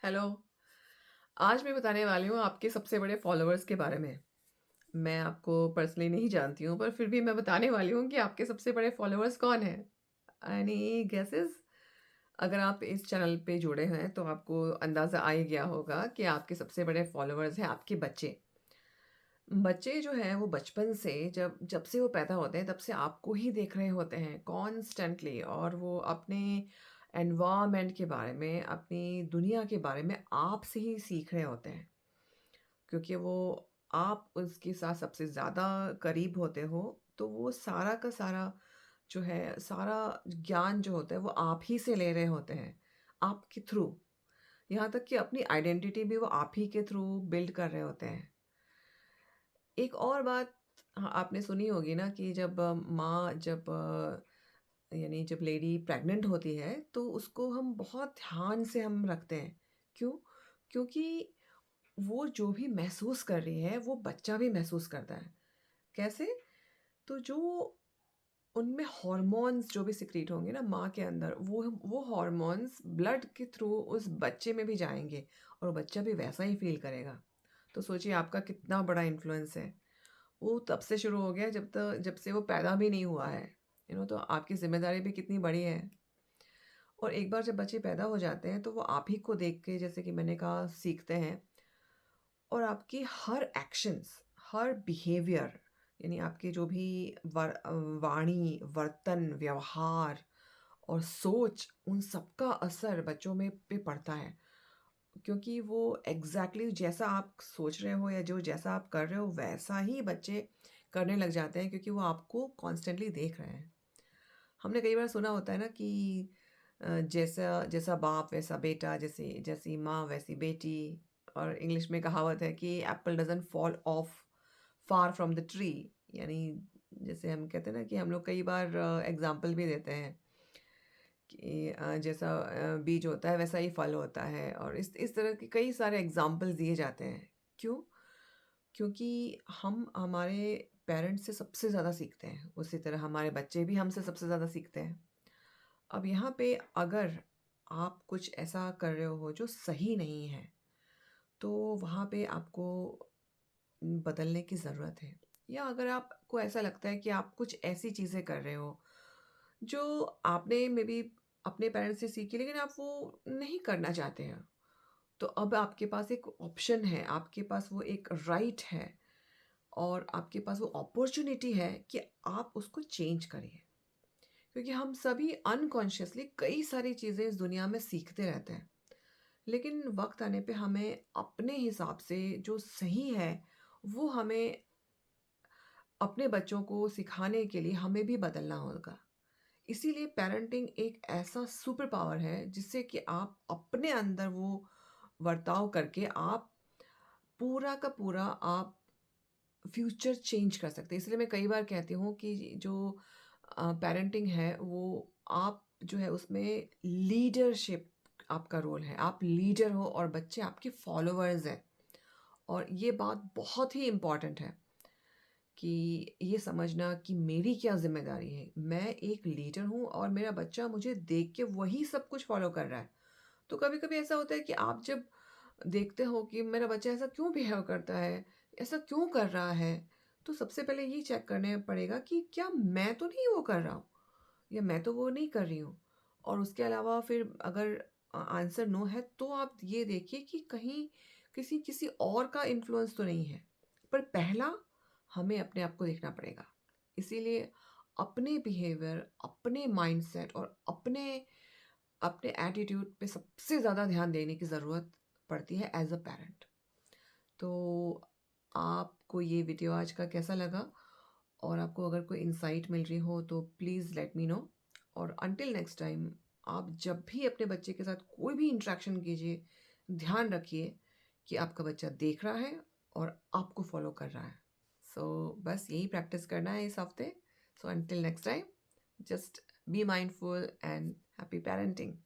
Hello. आज मैं बताने वाली हूँ आपके सबसे बड़े फॉलोअर्स के बारे में। मैं आपको पर्सनली नहीं जानती हूँ, पर फिर भी मैं बताने वाली हूँ कि आपके सबसे बड़े फॉलोअर्स कौन हैं? Any guesses? अगर आप इस चैनल पे जुड़े हैं, तो आपको अंदाज़ा आ ही गया होगा कि आपके सबसे बड़े फॉलोअर्स हैं आपके बच्चे। बच्चे जो हैं, वो बचपन से जब जब से वो पैदा होते हैं, तब से आपको ही देख रहे होते हैं कॉन्स्टेंटली और वो अपने एनवायरनमेंट के बारे में, अपनी दुनिया के बारे में आपसे ही सीख रहे होते हैं। क्योंकि वो आप उसके साथ सबसे ज़्यादा करीब होते हो, तो वो सारा का सारा जो है, सारा ज्ञान जो होता है, वो आप ही से ले रहे होते हैं, आपके थ्रू। यहाँ तक कि अपनी आइडेंटिटी भी वो आप ही के थ्रू बिल्ड कर रहे होते हैं। एक और बात आपने सुनी होगी ना कि जब माँ जब यानी जब लेडी प्रेग्नेंट होती है, तो उसको हम बहुत ध्यान से हम रखते हैं। क्यों? क्योंकि वो जो भी महसूस कर रही है, वो बच्चा भी महसूस करता है। कैसे? तो जो उनमें हॉर्मोन्स जो भी सिक्रीट होंगे ना माँ के अंदर, वो हॉर्मोन्स ब्लड के थ्रू उस बच्चे में भी जाएँगे और वो बच्चा भी वैसा ही फ़ील करेगा। तो सोचिए आपका कितना बड़ा इन्फ्लुएंस है। वो तब से शुरू हो गया जब से वो पैदा भी नहीं हुआ है। तो आपकी ज़िम्मेदारी भी कितनी बड़ी है। और एक बार जब बच्चे पैदा हो जाते हैं, तो वो आप ही को देख के, जैसे कि मैंने कहा, सीखते हैं। और आपकी हर एक्शंस, हर बिहेवियर, यानी आपके जो भी वाणी, वर्तन, व्यवहार और सोच, उन सबका असर बच्चों में पे पड़ता है। क्योंकि वो एग्ज़ैक्टली जैसा आप सोच रहे हो या जो जैसा आप कर रहे हो, वैसा ही बच्चे करने लग जाते हैं, क्योंकि वो आपको कॉन्स्टेंटली देख रहे हैं। हमने कई बार सुना होता है ना कि जैसा जैसा बाप वैसा बेटा, जैसे जैसी माँ वैसी बेटी। और इंग्लिश में कहावत है कि Apple doesn't fall of far from the tree. यानी जैसे हम कहते हैं ना कि हम लोग कई बार एग्ज़ाम्पल भी देते हैं कि जैसा बीज होता है वैसा ही फल होता है, और इस तरह के कई सारे एग्ज़ाम्पल्स दिए जाते हैं। क्यों? क्योंकि हम हमारे पेरेंट्स से सबसे ज़्यादा सीखते हैं, उसी तरह हमारे बच्चे भी हमसे सबसे ज़्यादा सीखते हैं। अब यहाँ पे अगर आप कुछ ऐसा कर रहे हो जो सही नहीं है, तो वहाँ पे आपको बदलने की ज़रूरत है। या अगर आपको ऐसा लगता है कि आप कुछ ऐसी चीज़ें कर रहे हो, जो आपने मेबी अपने पेरेंट्स से सीखी, लेकिन आप वो नहीं करना चाहते हैं, तो अब आपके पास एक ऑप्शन है, आपके पास वो एक राइट है और आपके पास वो अपॉर्च्युनिटी है कि आप उसको चेंज करिए। क्योंकि हम सभी अनकॉन्शियसली कई सारी चीज़ें इस दुनिया में सीखते रहते हैं, लेकिन वक्त आने पे हमें अपने हिसाब से जो सही है, वो हमें अपने बच्चों को सिखाने के लिए हमें भी बदलना होगा। इसीलिए पेरेंटिंग एक ऐसा सुपर पावर है, जिससे कि आप अपने अंदर वो बर्ताव करके आप पूरा का पूरा आप फ्यूचर चेंज कर सकते हैं। इसलिए मैं कई बार कहती हूँ कि जो पेरेंटिंग है, वो आप जो है उसमें लीडरशिप आपका रोल है। आप लीडर हो और बच्चे आपके फॉलोअर्स हैं। और ये बात बहुत ही इम्पोर्टेंट है कि ये समझना कि मेरी क्या ज़िम्मेदारी है। मैं एक लीडर हूँ और मेरा बच्चा मुझे देख के वही सब कुछ फ़ॉलो कर रहा है। तो कभी-कभी ऐसा होता है कि आप जब देखते हो कि मेरा बच्चा ऐसा क्यों बिहेव करता है, ऐसा क्यों कर रहा है, तो सबसे पहले ये चेक करने पड़ेगा कि क्या मैं तो नहीं वो कर रहा हूँ या मैं तो वो नहीं कर रही हूँ। और उसके अलावा फिर अगर आंसर नो है, तो आप ये देखिए कि कहीं किसी किसी और का इन्फ्लुएंस तो नहीं है। पर पहला हमें अपने आप को देखना पड़ेगा। इसीलिए अपने बिहेवियर, अपने माइंडसेट और अपने अपने एटीट्यूड पे सबसे ज़्यादा ध्यान देने की ज़रूरत पड़ती है एज़ अ पेरेंट। तो आपको ये वीडियो आज का कैसा लगा? और आपको अगर कोई इनसाइट मिल रही हो, तो प्लीज़ लेट मी नो। और अंटिल नेक्स्ट टाइम, आप जब भी अपने बच्चे के साथ कोई भी इंटरेक्शन कीजिए, ध्यान रखिए कि आपका बच्चा देख रहा है और आपको फ़ॉलो कर रहा है। सो बस यही प्रैक्टिस करना है इस हफ़्ते। So until next time, just be mindful and happy parenting.